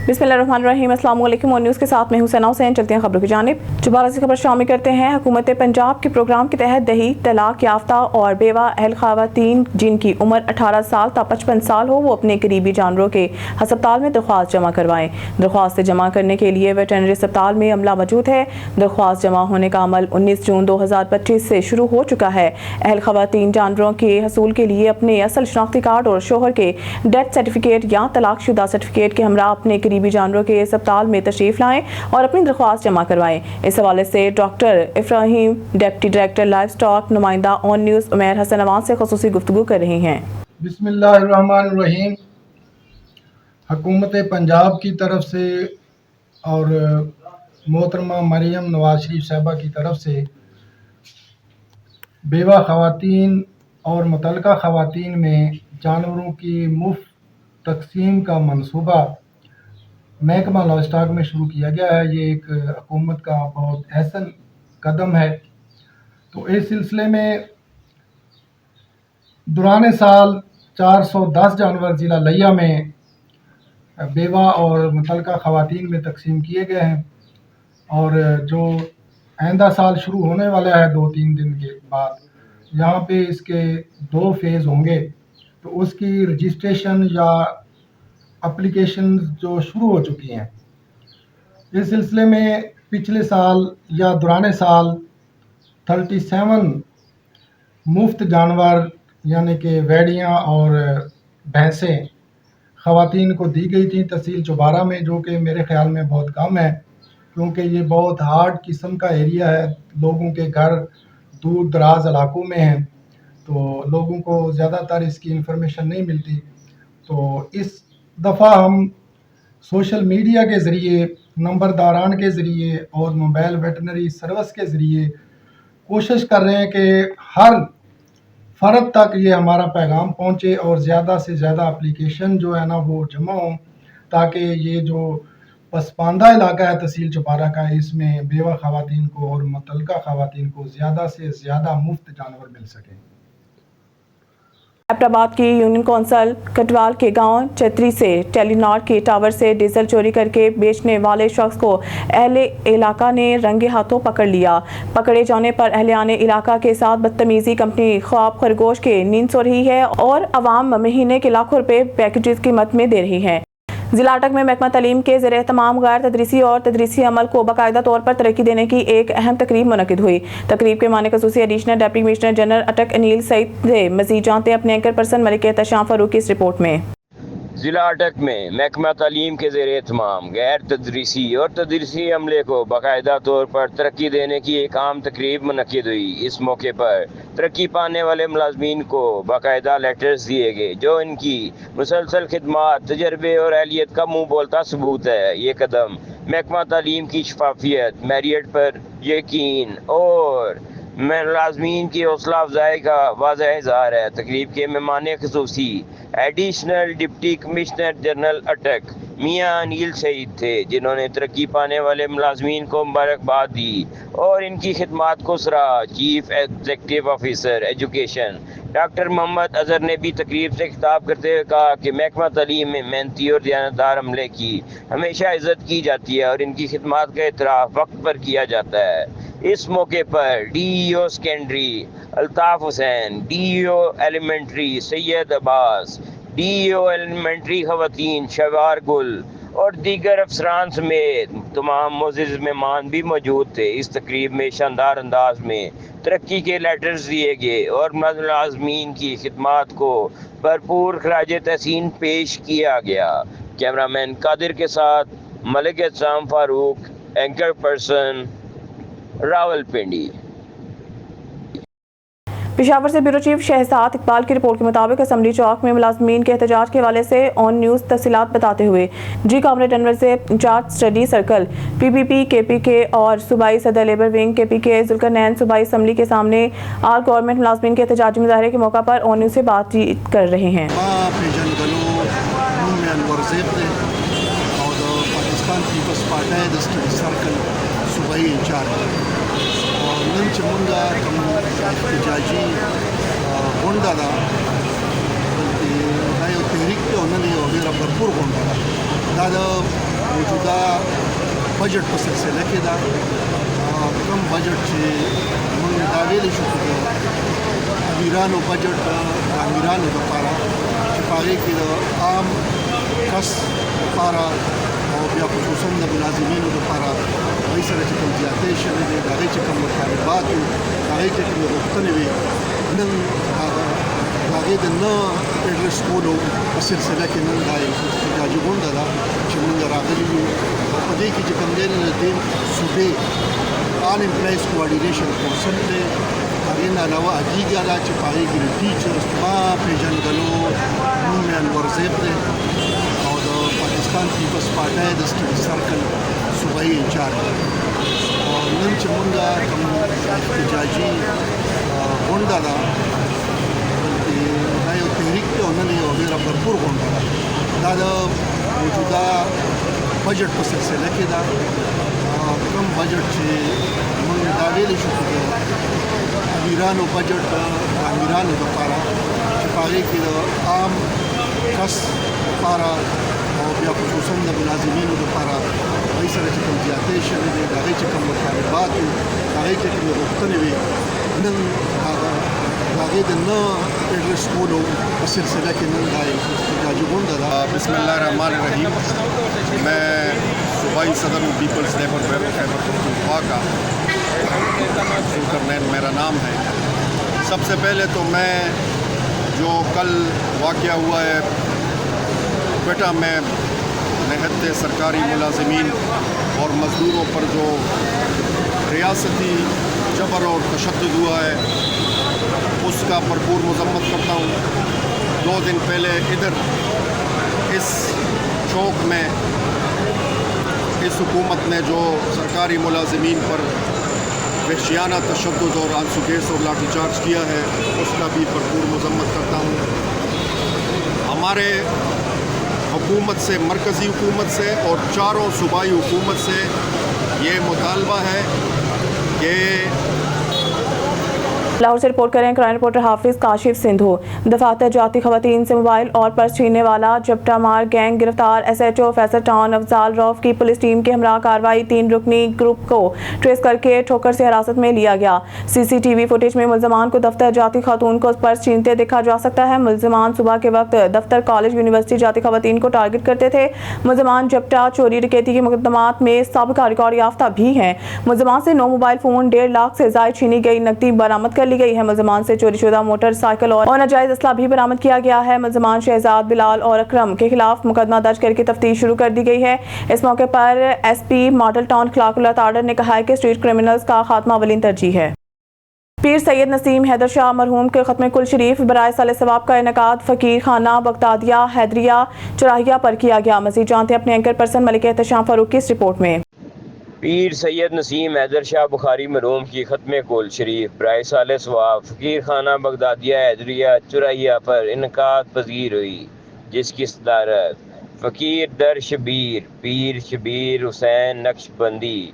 बिस्मिल्लाहिर्रहमानिर्रहीम। अस्सलाम वालेकुम। और न्यूज़ के साथ मैं हुसैना हुसैन। चलते हैं खबरों की जानिब। दोबारा से खबर शामिल करते हैं। हुकूमत पंजाब के प्रोग्राम के तहत दही तलाक याफ्ता और बेवा अहल खवातीन जिनकी उम्र 18 साल ता 55 साल हो वो अपने करीबी जानवरों के अस्पताल में दरख्वास्त जमा करवाएं। दरख्वास्त जमा करने के लिए वेटरनरी अस्पताल में अमला मौजूद है। दरख्वास्त जमा होने का अमल 19 जून 2025 से शुरू हो चुका है। अहल खवातीन जानवरों के हसूल के लिए अपने असल शनाख्ती कार्ड और शोहर के डेथ सर्टिफिकेट या तलाकशुदा सर्टिफिकेट के हमरा अपने करीबी जानवरों के अस्पताल में तशरीफ लाएं और अपनी दरख्वास्त जमा करवाएं। इस हवाले से doctor Ibrahim, deputy director life stock, नुमाइंदा ऑन न्यूज़ उमैर हसन अवान से खुसूसी गुफ्तगू कर रही हैं। बिस्मिल्लाहिर्रहमानिर्रहीम। हुकूमत पंजाब की तरफ से और मोहतरमा मरियम नवाज शरीफ साहबा की तरफ से बेवा खवातीन और मुतल्लका खवातीन में जानवरों की मुफ्त तकसीम का मंसूबा महकमा लाइफ स्टॉक में शुरू किया गया है। ये एक हुकूमत का बहुत अहसन कदम है। तो इस सिलसिले में दौरान साल 410 जानवर ज़िला लिया में बेवा और मुतल्लका खवातीन में तकसीम किए गए हैं और जो आइंदा साल शुरू होने वाला है 2-3 दिन के बाद यहाँ पे इसके 2 फेज़ होंगे। तो उसकी रजिस्ट्रेशन या एप्लीकेशन जो शुरू हो चुकी हैं। इस सिलसिले में पिछले साल या दौरान साल 37 मुफ्त जानवर यानी कि वैड़ियाँ और भैंसें ख़वातीन को दी गई थी तहसील चौबारा में, जो कि मेरे ख़्याल में बहुत कम है क्योंकि ये बहुत हार्ड किस्म का एरिया है। लोगों के घर दूर दराज इलाकों में हैं तो लोगों को ज़्यादातर इसकी इंफॉर्मेशन नहीं मिलती। तो इस दफ़ा हम सोशल मीडिया के ज़रिए, नंबरदारान के ज़रिए और मोबाइल वेटनरी सर्विस के ज़रिए कोशिश कर रहे हैं कि हर फ़र्द तक ये हमारा पैगाम पहुँचे और ज़्यादा से ज़्यादा एप्लीकेशन जो है ना वो जमा हों, ताकि ये जो पसमानदा इलाका है तहसील चौबारा का, इसमें बेवा खवातीन को और मुतल्लका खवातीन को ज़्यादा से ज़्यादा मुफ्त जानवर मिल सकें। हैदराबाद की यूनियन कौंसिल कटवाल के गांव चतरी से टेलीनॉर के टावर से डीजल चोरी करके बेचने वाले शख्स को अहले इलाका ने रंगे हाथों पकड़ लिया। पकड़े जाने पर अहलियाने इलाका के साथ बदतमीजी कंपनी ख्वाब खरगोश के नींद सो रही है और अवाम महीने के लाखों रुपए पैकेजेस कीमत में दे रही है। जिला अटक में महकमा तालीम के ज़रिए तमाम गैर तदरीसी और तदरीसी अमल को बाकायदा तौर पर तरक्की देने की एक अहम तकरीब मुनक़िद हुई। तकरीब के माने खसूसी एडिशनल डिप्टी कमिश्नर जनरल अटक अनिल सईद से मज़ीद जानते अपने एंकर पर्सन मलिक एहतशाम फारूक की इस रिपोर्ट में। ज़िला अटक में महकमा तालीम के ज़रिए तमाम गैर तदरीसी और तदरीसी अमले को बाकायदा तौर पर तरक्की देने की एक आम तकरीब मुनक़िद हुई। इस मौके पर तरक्की पाने वाले मुलाज़मीन को बाकायदा लेटर्स दिए गए जो इनकी मुसलसल खिदमात, तजर्बे और अहलियत का मुँह बोलता सबूत है। ये कदम महकमा तालीम की शफाफियत, मैरियट पर यकीन और मुलाज़मीन की हौसला अफजाई का वाज़ह इज़हार है। तकरीब के मेहमान ख़ुसूसी एडिशनल डिप्टी कमिश्नर जनरल अटक मियाँ अनिल सईद थे, जिन्होंने तरक्की पाने वाले मुलाज़मीन को मुबारकबाद दी और इनकी खिदमात को सराहा। Chief executive officer education doctor Mohammad Azhar ने भी तकरीब से खिताब करते हुए कहा कि महकमा तालीम में मेहनती और दयानतदार अमले की हमेशा इज़्ज़त की जाती है और इनकी खिदमात का एतराफ़ वक्त पर किया जाता है। इस मौके पर DEO secondary Altaf Hussain, DEO elementary Syed Abbas, DEO elementary खवातीन शवार गुल और दीगर अफसरान समेत तमाम मोअज़्ज़िज़ मेहमान भी मौजूद थे। इस तकरीब में शानदार अंदाज में तरक्की के लेटर्स दिए गए और मुलाज़मीन की खिदमात को भरपूर खराज तहसीन पेश किया गया। कैमरामैन कादिर के साथ मलिक एहतशाम फारूक, एंकर पर्सन रावलपिंडी। पेशावर से ब्यूरो चीफ शहजाद इकबाल की रिपोर्ट के मुताबिक असम्बली चौक में मुलाजमीन के एहतजाज के हवाले से ऑन न्यूज़ तफसीलात बताते हुए जी कामरेड अनवर से incharge study circle PPP KPK और सूबाई सदर लेबर विंग KPK जुल्करनैन सूबाई असम्बली के सामने आल गवर्नमेंट मुलाजमीन के एहतजाजी मुजाहरे के मौका पर ऑन न्यूज़ से बातचीत कर रहे हैं। نن چې مونږه کوم احتجاجي غونډه ده بلکې دا یو تحریک دی او نن یو ډېره بھرپور غونډه ده. دا د موجوده بجټ په سلسله کې ده. کوم بجټ چې موږ دا ویلی شو چې د امیرانو بجټ د امیرانو لپاره چې په هغې کې د عام کس لپاره او بیا خصوصا د ملازمینو لپاره هغوی سره چې کوم زیاتۍ شوې دي، د هغې چې کوم مطالبات وو، د هغې چې کومې غوښتنې وې، نن د هغې د نه اډرس کولو په سلسله کې نن دا احتجاجي غونډه ده چې موږ راغلي یو. په دې کې چې کوم دی د دې صوبې آل امپلایز کوارډینیشن کونسل دی، هغې نه علاوه اګیګا ده چې په هغې کې د ټیچرس ما پېژندګلو نوم یې انور زیب دی او د پاکستان پیپلز پارټۍ د سټډي سرکل صوبایي انچارج دی. او نن چې موږ کوم احتجاجي غونډه ده، بلکې دا یو تحریک دی او نن یو ډېره بھرپور غونډه ده. دا د موجوده بجټ په سلسله کې ده. کوم بجټ چې موږ دا ویلی شو چې د امیرانو بجټ د امیرانو لپاره چې په هغې کې د عام کس لپاره او بیا خصوصا د ملازمینو لپاره هغوی سره چې کوم زیاتۍ شوې دي، د هغې چې کوم مطالبات وو، د هغې چې کومې غوښتنې وې، نن د هغې د نه اډرس کولو په سلسله کې نن دا احتجاجي غونډه ده. بسم اللہ الرحمن الرحیم. میں صوبائی صدر Peoples labour bureau Khyber Pakhtunkhwa کا سلطنین میرا نام ہے. سب سے پہلے تو میں جو کل واقعہ ہوا ہے کوئٹہ میں نہتے سرکاری ملازمین اور مزدوروں پر جو ریاستی جبر اور تشدد ہوا ہے اس کا بھرپور مذمت کرتا ہوں. 2 دن پہلے ادھر اس چوک میں اس حکومت نے جو سرکاری ملازمین پر وحشیانہ تشدد اور آنسو گیس اور لاٹھی چارج کیا ہے اس کا بھی بھرپور مذمت کرتا ہوں. ہمارے حکومت سے، مرکزی حکومت سے اور چاروں صوبائی حکومت سے یہ مطالبہ ہے کہ لاہور سے رپورٹ کریں کرائم رپورٹر حافظ کاشف سندھو. دفاتر جاتی خواتین سے موبائل اور پرس چھیننے والا جپٹا مار گینگ گرفتار. S H O Faisal town Afzal Rauf کی پولیس ٹیم کے ہمراہ کارروائی. 3 رکنی گروپ کو ٹریس کر کے ٹھوکر سے حراست میں لیا گیا. سی سی ٹی وی فوٹیج میں ملزمان کو دفتر جاتی خاتون کو پرس چھینتے دیکھا جا سکتا ہے. ملزمان صبح کے وقت دفتر، کالج، یونیورسٹی جاتی خواتین کو ٹارگٹ کرتے تھے. ملزمان جپٹا چوری ڈکیتی کے مقدمات میں سابقہ ریکارڈ یافتہ بھی ہیں. ملزمان سے 9 موبائل فون، 1.5 لاکھ سے زائد چھینی گئی نقدی برآمد کر لی گئی ہے. ملزمان سے چوری شدہ موٹر سائیکل اور ناجائز اسلحہ بھی برآمد کیا گیا ہے. ملزمان شہزاد، بلال اور اکرم کے خلاف مقدمہ درج کر کے تفتیش شروع کر دی گئی ہے. اس موقع پر ایس پی ماڈل ٹاؤن خلاق اللہ تارڈر نے کہا ہے کہ اسٹریٹ کرمنلز کا خاتمہ اولین ترجیح ہے. پیر سید نسیم حیدر شاہ مرحوم کے ختم کل شریف برائے سال ثواب کا انعقاد فقیر خانہ بغدادیہ حیدریہ چراہیہ پر کیا گیا. مزید جانتے ہیں اپنے اینکر پرسن ملک احتشام فاروق کی اس رپورٹ میں. پیر سید نسیم حیدر شاہ بخاری مرحوم کی ختم کل شریف برائے سال ثواب فقیر خانہ بغدادیہ حیدریہ چراہیہ پر انعقاد پذیر ہوئی، جس کی صدارت فقیر در شبیر پیر شبیر حسین نقشبندی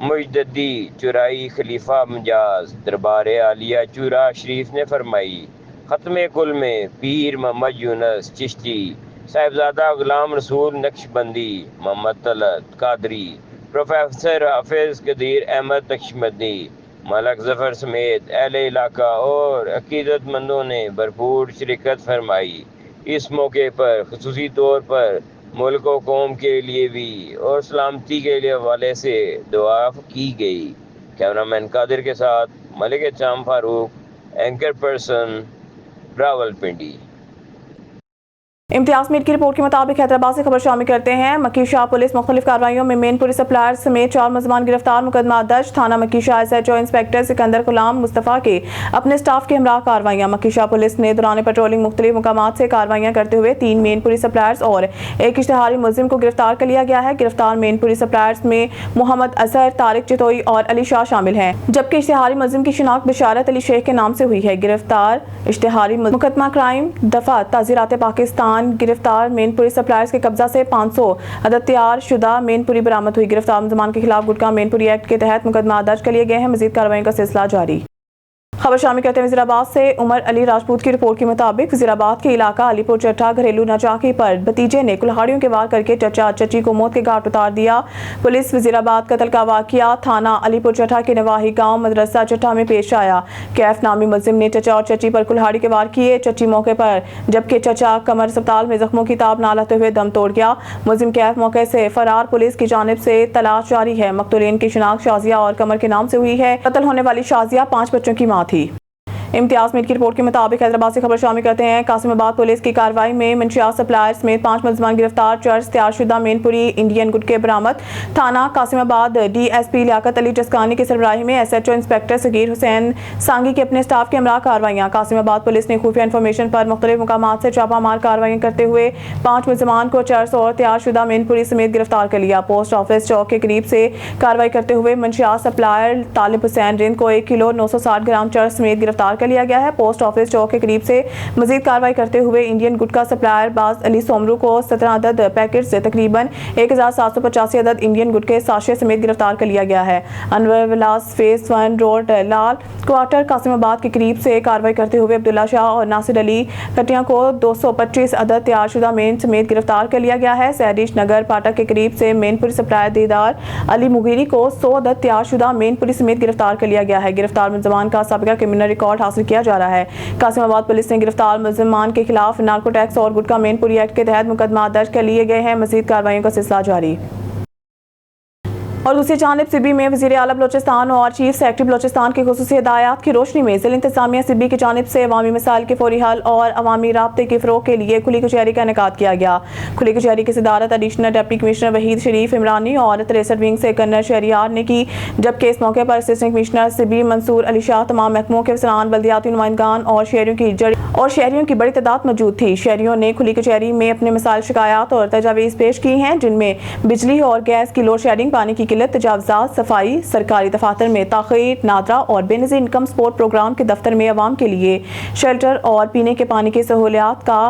مجددی چورائی خلیفہ مجاز دربار عالیہ چورا شریف نے فرمائی. ختم کل میں پیر محمد یونس چشتی، صاحبزادہ غلام رسول نقشبندی، محمد طلعت قادری، پروفیسر حافظ قدیر احمد نقشبندی، ملک ظفر سمیت اہل علاقہ اور عقیدت مندوں نے بھرپور شرکت فرمائی. اس موقع پر خصوصی طور پر ملک و قوم کے لیے بھی اور سلامتی کے لیے حوالے سے دعا کی گئی. کیمرہ مین قادر کے ساتھ ملک احتشام فاروق، اینکر پرسن راولپنڈی. امتیاز میر کی رپورٹ کے مطابق حیدرآباد سے خبر شامل کرتے ہیں. مکی شاہ پولیس مختلف کارروائیوں میں مین پوری سپلائر سمیت 4 ملزمان گرفتار. مقدمہ درج. تھانہ Makki Shah S H O inspector Sikandar Ghulam Mustafa کے اپنے سٹاف کے ہمراہ کارروائیاں. مکی شاہ پولیس نے دوران پیٹرولنگ مختلف مقامات سے کارروائیاں کرتے ہوئے 3 مین پوری سپلائرز اور 1 اشتہاری ملزم کو گرفتار کر لیا گیا ہے. گرفتار مین پوری سپلائرز میں محمد اظہر، طارق چتوئی اور علی شاہ شامل ہیں، جبکہ اشتہاری ملزم کی شناخت بشارت علی شیخ کے نام سے ہوئی ہے. گرفتار اشتہاری مقدمہ کرائم دفعہ تعزیرات پاکستان. گرفتار مین پوری سپلائرز کے قبضہ سے 500 عدد تیار شدہ مین پوری برآمد ہوئی. گرفتار ملزمان کے خلاف گٹکا مین پوری ایکٹ کے تحت مقدمہ درج کر لیے گئے ہیں. مزید کارروائیوں کا سلسلہ جاری. खबर शामिल करते हैं वजीराबाद से उमर अली राजपूत की रिपोर्ट के मुताबिक वजीराबाद के इलाका अलीपुर चट्टा घरेलू नाचाकी पर भतीजे ने कुल्हाड़ियों के वार करके चचा चची को मौत के घाट उतार दिया। पुलिस वजीराबाद कत्ल का वाकया थाना अलीपुर चट्टा के नवाही गांव मदरसा चट्टा में पेश आया। कैफ नामी मुलजिम ने चचा और चची पर कुल्हाड़ी के वार किए। चची मौके पर जबकि चचा कमर अस्पताल में जख्मों की ताब ना लाते हुए दम तोड़ गया। मुलजिम कैफ मौके से फरार। पुलिस की जानिब से तलाश जारी है। मकतूलीन की शिनाख्त शाजिया और कमर के नाम से हुई है। कत्ल होने वाली शाजिया 5 बच्चों की मां थी। इम्तियाज मीर की रिपोर्ट के मुताबिक हैदराबाद से खबर शामिल करते हैं। कासिमाबाद पुलिस की कार्रवाई में मंशियात सप्लायर समेत 5 मुलजमान गिरफ्तार। चर्च तैयारशुदा मेनपुरी इंडियन गुटके बरामद। थाना कासिमाबाद DSP लियाकत अली जसकानी की सरबराही में SHO इंस्पेक्टर सगीर हुसैन सांगी के अपने स्टाफ के हमरा कार्रवाइयाँ। कासिमाबाद पुलिस ने खुफिया इन्फॉर्मेशन पर मुख्तलिफ मुकामात से छापामार कार्रवाइयाँ करते हुए 5 मुलजमान को चर्च और तैयारशुदा मेनपुरी समेत गिरफ्तार कर लिया। पोस्ट ऑफिस चौक के करीब से कार्रवाई करते हुए मंशियात सप्लायर तालिब हुसैन रिंद को 1 किलो 960 ग्राम चर्च समेत गिरफ्तार कर लिया गया है। पोस्ट ऑफिस चौक के करीब से मजीद कार्रवाई करते हुए इंडियन गुटका सप्लायर बाज अली सोमरू को 17 अदद पैकेट से तकरीबन 1785 अदद इंडियन गुटके साशे समेत गिरफ्तार कर लिया गया है। अनवर विलास फेस 1 रोड लाल क्वार्टर कासिमाबाद के करीब से कार्रवाई करते हुए अब्दुल्ला शाह और नासिर अली खटिया को 225 अदद तैयारशुदा मेन समेत गिरफ्तार कर लिया गया है। सैरिश नगर पाटक के करीब से मेनपुरी सप्लायर दीदार अली मुगीरी को 100 अदद तैयारशुदा मेनपुरी समेत गिरफ्तार कर लिया गया है। गिरफ्तार मुलजमान का साबिका क्रिमिनल रिकॉर्ड हासिल किया जा रहा है। कासिमाबाद पुलिस ने गिरफ्तार मुलजमान के खिलाफ नार्को टैक्स और गुटखा मेनपुरी एक्ट के तहत मुकदमा दर्ज कर लिए गए हैं। मजीद कार्रवाइयों का सिलसिला जारी। और दूसरी जानिब सिबी में वज़ीर आला बलोचिस्तान और चीफ सेक्रेटरी बलोचिस्तान की खुसूसी हिदायत की रोशनी में ज़िला इंतज़ामिया सिबी की जानिब से अवामी मसाइल के फौरी हल और अवामी राब्ते के फ़रोग़ के लिए खुली कचहरी का इनेकाद किया गया। खुली कचहरी की सदारत additional deputy commissioner Waheed Sharif Imrani और 63 विंग से कर्नल शहरियार ने की, जबकि इस मौके पर असिस्टेंट कमिश्नर सिबी मंसूर अली शाह, तमाम महकमों के अफसरान, बल्दियाती नुमाइंदगान और शहरियों की बड़ी तादाद मौजूद थी। शहरियों ने खुली कचहरी में अपने मसाइल, शिकायत और तजावीज़ पेश की हैं, जिनमें बिजली और गैस की लोड शेडिंग, पानी की किल्लत, तजावजात, सफाई, सरकारी दफातर में ताख़ीर, नादरा और बेनज़ीर इनकम सपोर्ट प्रोग्राम के दफ्तर में अवाम के लिए शेल्टर और पीने के पानी की सहूलियात का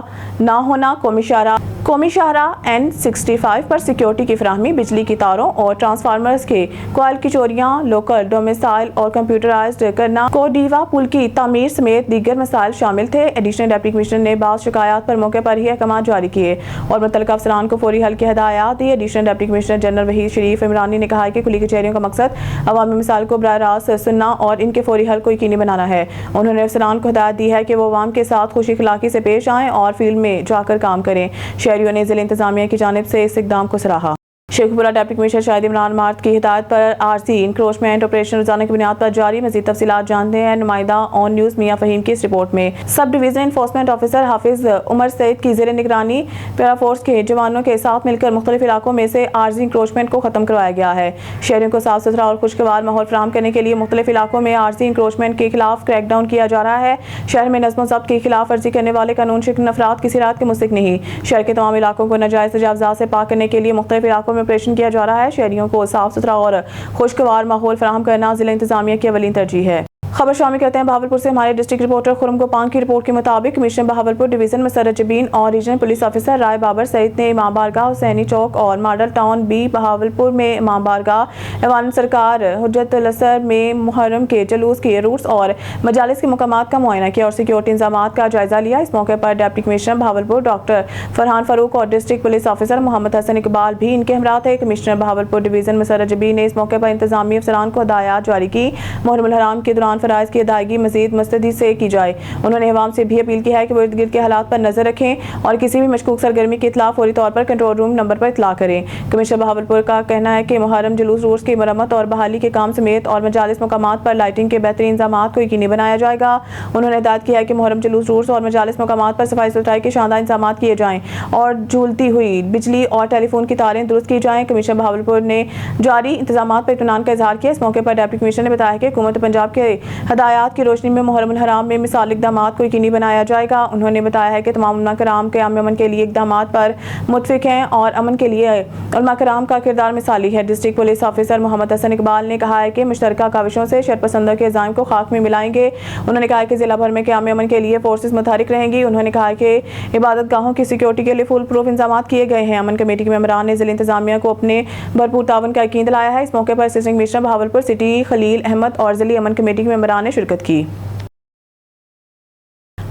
ना होना, कौमी शाहरा N65 पर सिक्योरिटी की फराहमी, बिजली की तारों और ट्रांसफार्मर्स के कॉइल की चोरियाँ, लोकल डोमिसाइल और कंप्यूटराइज्ड करना, कोडीवा पुल की तामीर समेत दीगर मसाइल शामिल थे। एडिशनल डिप्टी कमिश्नर ने बाज़ शिकायत पर मौके पर ही अहकाम जारी किए और मुतल्लिका अफसरान को फौरी हल की हिदायत दी। Additional deputy commissioner general Waheed Sharif Imrani ने कहा कि खुली कचहरियों का मकसद अवामी मिसाल को बराह रास्त सुनना और इनके फौरी हल को यकीनी बनाना है। उन्होंने अफसरान को हिदायत दी है कि वो अवाम के साथ खुशी अखलाकी से पेश आएँ और फील्ड में जाकर काम करें। शहरियों ने जिला इंतजामिया की जानिब से इस इक़दाम को सराहा। Sheikhpura deputy commissioner Shahid Imran mart की हिदायत पर आरजी इंक्रोचमेंट ऑपरेशन रोजाना की बुनियाद पर जारी। मज़ीद तफसीलात जानते हैं नुमाइंदा ऑन न्यूज़ मियाँ फ़हीम की इस रिपोर्ट में। सब डिवीजन इन्फोर्समेंट ऑफिसर हाफिज उमर सईद की ज़ेर निगरानी पैरा फोर्स के जवानों के साथ मिलकर मुख्तलिफ इलाकों में से आरजी इंक्रोचमेंट को ख़त्म करवाया गया है। शहरियों को साफ सुथरा और खुशगवार माहौल फराहम करने के लिए मुख्तलिफ इलाकों में आरजी इंक्रोचमेंट के खिलाफ क्रैकडाउन किया जा रहा है। शहर में नज़्म ज़ब्त की खिलाफ वर्जी करने वाले कानून शिकन अफराद किसी रात के मुस्तक नहीं। शहर के तमाम इलाकों को नाजायज़ तजावुज़ात से पाक करने के लिए मुख्तलिफ इलाकों में ऑपरेशन किया जा रहा है। शहरियों को साफ सुथरा और खुशगवार माहौल फराहम करना जिला इंतजामिया की अवलीन तरजीह है। खबर शामिल करते हैं बहावलपुर से हमारे डिस्ट्रिक्ट रिपोर्टर खुरम गोपान की रिपोर्ट के मुताबिक कमिश्नर बहावलपुर डिवीजन मसरत जबीन और रीजनल पुलिस ऑफिसर राय बाबर सईद ने इमाम बारगाह, हुसैनी चौक और मॉडल टाउन B बहावलपुर में इमाम बारगाह, एवान सरकार हुज्जतुल असर में मुहर्रम के जुलूस के रूट्स और मजालिस के मकामात का मुआयना किया और सिक्योरिटी इंतजामात का जायजा लिया। इस मौके पर deputy commissioner Bahawalpur doctor Farhan Farooq और district police officer Mohammad Hassan Iqbal भी इनके हमरा थे। कमिश्नर बहावलपुर डिवीजन मसरत जबीन ने इस मौके पर इंतजामी अफसरान को हिदायत जारी की मुहर्रम हराम के दौरान फराइज की अदायगी मजीद मुस्तैदी से की जाए। उन्होंने अवाम से भी अपील की है कि वो इर्द गिर्द के हालात पर नजर रखें और किसी भी मशकूक सरगर्मी की इतला फौरी तौर पर कंट्रोल रूम नंबर पर इतला करें। कमिश्नर बहावलपुर का कहना है कि मुहर्रम जुलूस रोड्स की मरम्मत और बहाली के काम समेत और मजालिस मकामात पर लाइटिंग के बेहतरीन इंतजामात को यकीनी बनाया जाएगा। उन्होंने हिदायत की है कि मुहर्रम जुलूस रोड्स और मजालिस मकामात पर सफाई सुथराई के शानदार इंतजामात किए जाएँ और झूलती हुई बिजली और टेलीफोन की तारें दुरुस्त की जाएँ। कमिश्नर बहावलपुर ने जारी इंतजामात पर इत्मीनान का इजहार किया। इस मौके पर डिप्टी कमिश्नर ने बताया कि हुकूमत पंजाब के हिदायत की रोशनी में मुहर्रम हराम में मिसाल इक़दामात को यकीनी बनाया जाएगा। उन्होंने बताया है कि तमाम उलमा कराम क़याम अमन के लिए इक़दामात पर मुतफ़िक़ हैं और अमन के लिए उलमा कराम का किरदार मिसाली है। District police officer Mohammad Hassan Iqbal ने कहा है कि मुश्तरका काविशों से शरपसंदों के इज़ाम को खाक में मिलाएंगे। उन्होंने कहा कि ज़िला भर में क़याम अमन के लिए फोर्सेस मुतहरिक रहेंगी। उन्होंने कहा कि इबादत गाहों की सिक्योरिटी के लिए फुल प्रूफ इंतजाम किए गए हैं। अमन कमेटी के मेंबरान ने ज़िला इंतजामिया को अपने भरपूर तावन का यकीन दिलाया है। इस मौके पर assistant commissioner Bahawalpur city Khalil Ahmed और ज़िली अमन कमेटी के मेंबरान ने शिरकत की।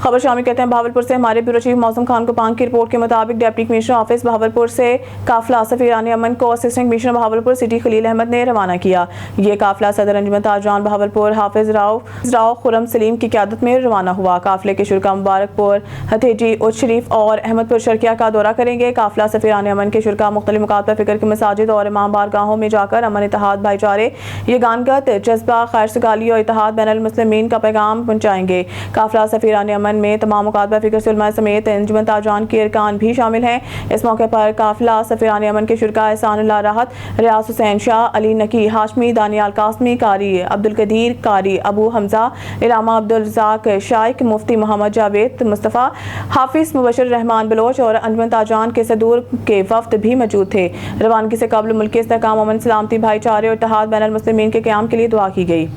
खबर शामिल करते हैं बहावलपुर से। हमारे ब्यूरो चीफ मौसम खान कुपांग की रिपोर्ट के मुताबिक डिप्टी कमिश्नर ऑफिस बहावलपुर से काफिला सफीरान अमन को assistant commissioner Bahawalpur city Khalil Ahmed ने रवाना किया। ये काफिला सदर अंजुमन ताजरान बहावलपुर हाफिज राव खुरम सलीम की क़यादत में रवाना हुआ। काफिले के शुरका मुबारकपुर, हथेजी, उच्च शरीफ और अहमदपुर शर्किया का दौरा करेंगे। काफिला सफीरान अमन के शुरका मुख्तलिफ मुकातबा फिक्र की मसाजिद और इमाम बारगाहों में जाकर अमन, इत्तेहाद, भाईचारे, यगानगत जज्बा, खैर सगाली और इत्तेहाद बैनुल मुस्लिमीन का पैगाम पहुँचाएंगे। काफिला सफीरान अमन में तमाम मुकातबा फिक्र से उलमा समेत अंजुमन ताजरान के अरकान भी शामिल हैं। इस मौके पर काफिला सफीरान अमन के शुरका एहसानुल्लाह राहत, रियाज हुसैन शाह, अली नकी हाशमी, दानियाल कासमी, कारी अब्दुल कदीर, कारी अबू हमजा, इलामा अब्दुल रज़ाक शाइक, मुफ्ती मोहम्मद जावेद मुस्तफ़ा, हाफिज मुबशर रहमान बलोच और अंजुमन ताजरान के सदूर के वफ्द भी मौजूद थे। रवानगी से कबल मुल्क के इस्तेहकाम, अमन, सलामती, भाईचारे और इत्तेहाद बैनुल मुस्लिमीन के क़याम के लिए दुआ की गई।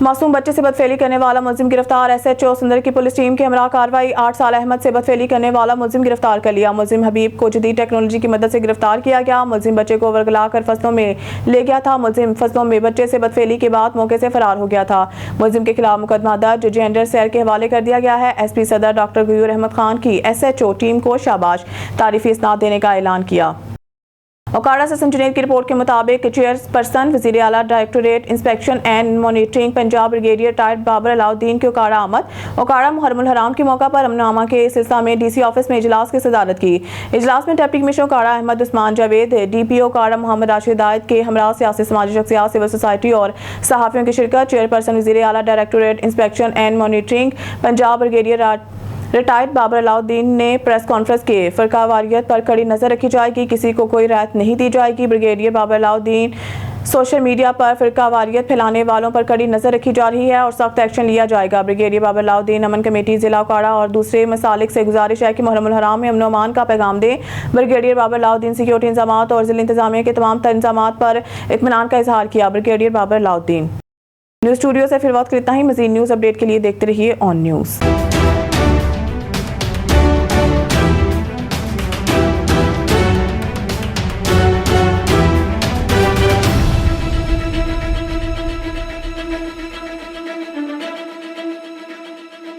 मासूम बच्चे से बदफेली करने वाला मुलजिम गिरफ्तार। SHO सुंदर की पुलिस टीम के हमरा कार्रवाई। 8 साल अहमद से बदफेली करने वाला मुलजिम गिरफ्तार कर लिया। मुलजिम हबीब को जदीद टेक्नोलॉजी की मदद से गिरफ्तार किया गया। मुलजिम बच्चे को वर्गला कर फसलों में ले गया था। मुलजिम फसलों में बच्चे से बदफेली के बाद मौके से फरार हो गया था। मुलजिम के खिलाफ मुकदमा दर्ज जेंडर सेल के हवाले कर दिया गया है। SP सदर डॉक्टर गयूर अहमद खान की SHO टीम को शाबाश, तारीफी इसनाद देने का ऐलान किया। ओकाड़ा से संजनेर की रिपोर्ट के मुताबिक चेयरपर्सन वज़ीर आला directorate inspection and monitoring Punjab brigadier retired Babar Alauddin के ओकाड़ा आमद। ओकाड़ा मुहर्रमुल हराम के मौका पर अमनामा के सिलसिला में DC ऑफिस में इजलास की सदारत की। इजलास में deputy commissioner Okara Ahmed Usman Javed, DPO Okara Mohammad Rashid Hidayat के हमरा सियासी समाजी शख्सियात, सिविल सोसाइटी और सहाफ़ियों की शिरकत। चेयरपर्सन वज़ीर आला directorate inspection and monitoring Punjab brigadier retired Babar Alauddin ने प्रेस कॉन्फ्रेंस के फ़िरकावारियत पर कड़ी नज़र रखी जाएगी, किसी को कोई राहत नहीं दी जाएगी। Brigadier Babar Alauddin social media पर फ़िरकावारियत फैलाने वालों पर कड़ी नज़र रखी जा रही है और सख्त एक्शन लिया जाएगा। ब्रिगेडियर बाबर अलाउद्दीन अमन कमेटी ज़िला ओकाड़ा और दूसरे मसालिक से गुजारिश है कि मुहर्रमुल हराम में अमन अमान का पैगाम दें। ब्रिगेडियर बाबर अलाउद्दीन सिक्योरिटी इंतजामात और ज़िला इंतजामिया के तमाम इंतजामात पर इत्मीनान का इजहार किया। Brigadier Babar Alauddin. News studio से फिर वक्त इतना ही। मज़ीद न्यूज़ अपडेट के लिए देखते रहिए ऑन न्यूज़।